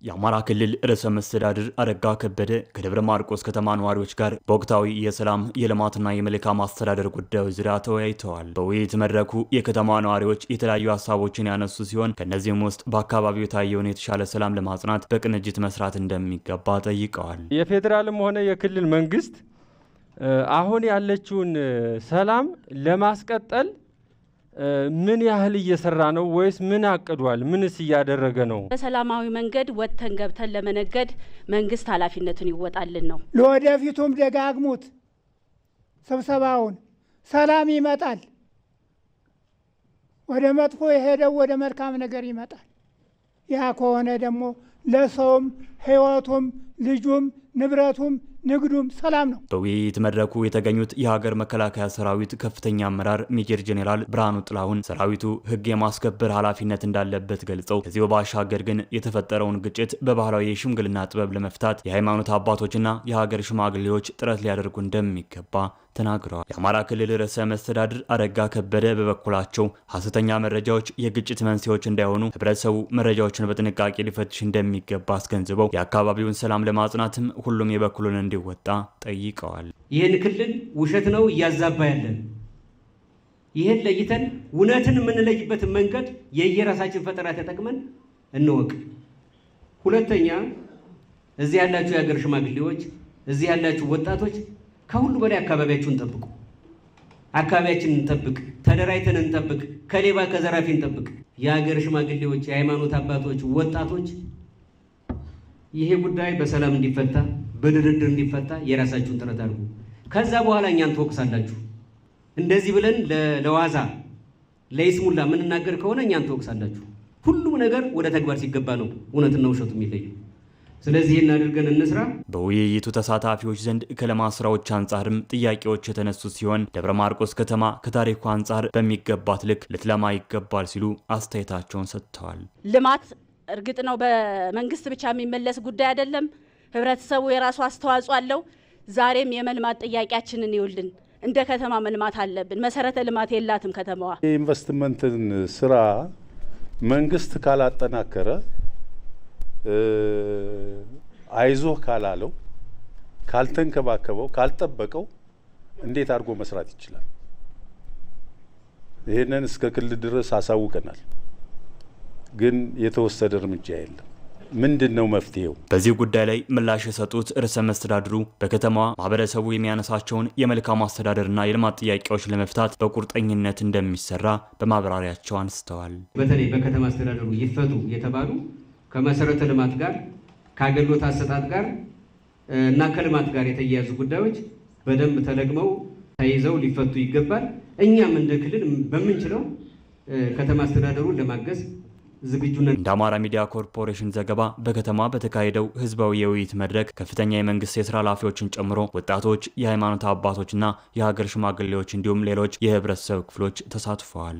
የአማራ ክልል ርዕሰ መስተዳድር አረጋ ከበደ ከደብረ ማርቆስ ከተማ ነዋሪዎች ጋር በወቅታዊ የሰላም የልማትና የመልካም አስተዳደር ጉዳዮች ዙሪያ ተወያይተዋል። በውይይት መድረኩ የከተማ ነዋሪዎች የተለያዩ ሀሳቦችን ያነሱ ሲሆን ከነዚህም ውስጥ በአካባቢው የታየውን የተሻለ ሰላም ለማጽናት በቅንጅት መስራት እንደሚገባ ጠይቀዋል። የፌዴራልም ሆነ የክልል መንግስት አሁን ያለችውን ሰላም ለማስቀጠል ምን ያህል እየሰራ ነው ወይስ ምን አቅዷል? ምንስ እያደረገ ነው? በሰላማዊ መንገድ ወጥተን ገብተን ለመነገድ መንግስት ኃላፊነቱን ይወጣልን ነው። ለወደፊቱም ደጋግሙት ስብሰባውን። ሰላም ይመጣል። ወደ መጥፎ የሄደው ወደ መልካም ነገር ይመጣል። ያ ከሆነ ደግሞ ለሰውም ህይወቱም ልጁም ንብረቱም ንግዱም ሰላም ነው። በውይይት መድረኩ የተገኙት የሀገር መከላከያ ሰራዊት ከፍተኛ አመራር ሜጀር ጄኔራል ብርሃኑ ጥላሁን ሰራዊቱ ህግ የማስከበር ኃላፊነት እንዳለበት ገልጸው ከዚህ ባሻገር ግን የተፈጠረውን ግጭት በባህላዊ የሽምግልና ጥበብ ለመፍታት የሃይማኖት አባቶችና የሀገር ሽማግሌዎች ጥረት ሊያደርጉ እንደሚገባ ተናግረዋል። የአማራ ክልል ርዕሰ መስተዳድር አረጋ ከበደ በበኩላቸው ሐሰተኛ መረጃዎች የግጭት መንስኤዎች እንዳይሆኑ ህብረተሰቡ መረጃዎችን በጥንቃቄ ሊፈትሽ እንደሚገባ አስገንዝበው የአካባቢውን ሰላም ለማጽናትም ሁሉም የበኩሉን እንዲወጣ ጠይቀዋል። ይህን ክልል ውሸት ነው እያዛባ ያለን፣ ይህን ለይተን እውነትን የምንለይበትን መንገድ የየራሳችን ፈጠራ ተጠቅመን እንወቅ። ሁለተኛ እዚህ ያላችሁ የሀገር ሽማግሌዎች፣ እዚህ ያላችሁ ወጣቶች ከሁሉ በላይ አካባቢያችሁን ጠብቁ። አካባቢያችንን እንጠብቅ፣ ተደራጅተን እንጠብቅ፣ ከሌባ ከዘራፊ እንጠብቅ። የሀገር ሽማግሌዎች፣ የሃይማኖት አባቶች፣ ወጣቶች ይሄ ጉዳይ በሰላም እንዲፈታ በድርድር እንዲፈታ የራሳችሁን ጥረት አድርጉ። ከዛ በኋላ እኛን ትወቅሳላችሁ። እንደዚህ ብለን ለዋዛ ለይስሙላ የምንናገር ከሆነ እኛን ትወቅሳላችሁ። ሁሉም ነገር ወደ ተግባር ሲገባ ነው እውነትና ውሸቱ የሚለዩ። ስለዚህ እናድርገን እንስራ። በውይይቱ ተሳታፊዎች ዘንድ ከልማት ስራዎች አንጻርም ጥያቄዎች የተነሱ ሲሆን ደብረ ማርቆስ ከተማ ከታሪኩ አንጻር በሚገባት ልክ ልትለማ ይገባል ሲሉ አስተያየታቸውን ሰጥተዋል። ልማት እርግጥ ነው በመንግስት ብቻ የሚመለስ ጉዳይ አይደለም። ህብረተሰቡ የራሱ አስተዋጽኦ አለው። ዛሬም የመልማት ጥያቄያችንን ይውልን። እንደ ከተማ መልማት አለብን። መሰረተ ልማት የላትም ከተማዋ። የኢንቨስትመንትን ስራ መንግስት ካላጠናከረ አይዞህ ካላለው ካልተንከባከበው ካልጠበቀው እንዴት አድርጎ መስራት ይችላል? ይሄንን እስከ ክልል ድረስ አሳውቀናል፣ ግን የተወሰደ እርምጃ የለም። ምንድነው መፍትሄው? በዚህ ጉዳይ ላይ ምላሽ የሰጡት ርዕሰ መስተዳድሩ በከተማዋ ማህበረሰቡ የሚያነሳቸውን የመልካም አስተዳደርና የልማት ጥያቄዎች ለመፍታት በቁርጠኝነት እንደሚሰራ በማብራሪያቸው አንስተዋል። በተለይ በከተማ አስተዳደሩ ይፈቱ የተባሉ ከመሰረተ ልማት ጋር ከአገልግሎት አሰጣጥ ጋር እና ከልማት ጋር የተያያዙ ጉዳዮች በደንብ ተለግመው ተይዘው ሊፈቱ ይገባል። እኛም እንደ ክልል በምንችለው ከተማ አስተዳደሩን ለማገዝ ዝግጁ ነን። እንደ አማራ ሚዲያ ኮርፖሬሽን ዘገባ በከተማ በተካሄደው ህዝባዊ የውይይት መድረክ ከፍተኛ የመንግስት የስራ ኃላፊዎችን ጨምሮ ወጣቶች፣ የሃይማኖት አባቶችና የሀገር ሽማግሌዎች እንዲሁም ሌሎች የህብረተሰብ ክፍሎች ተሳትፈዋል።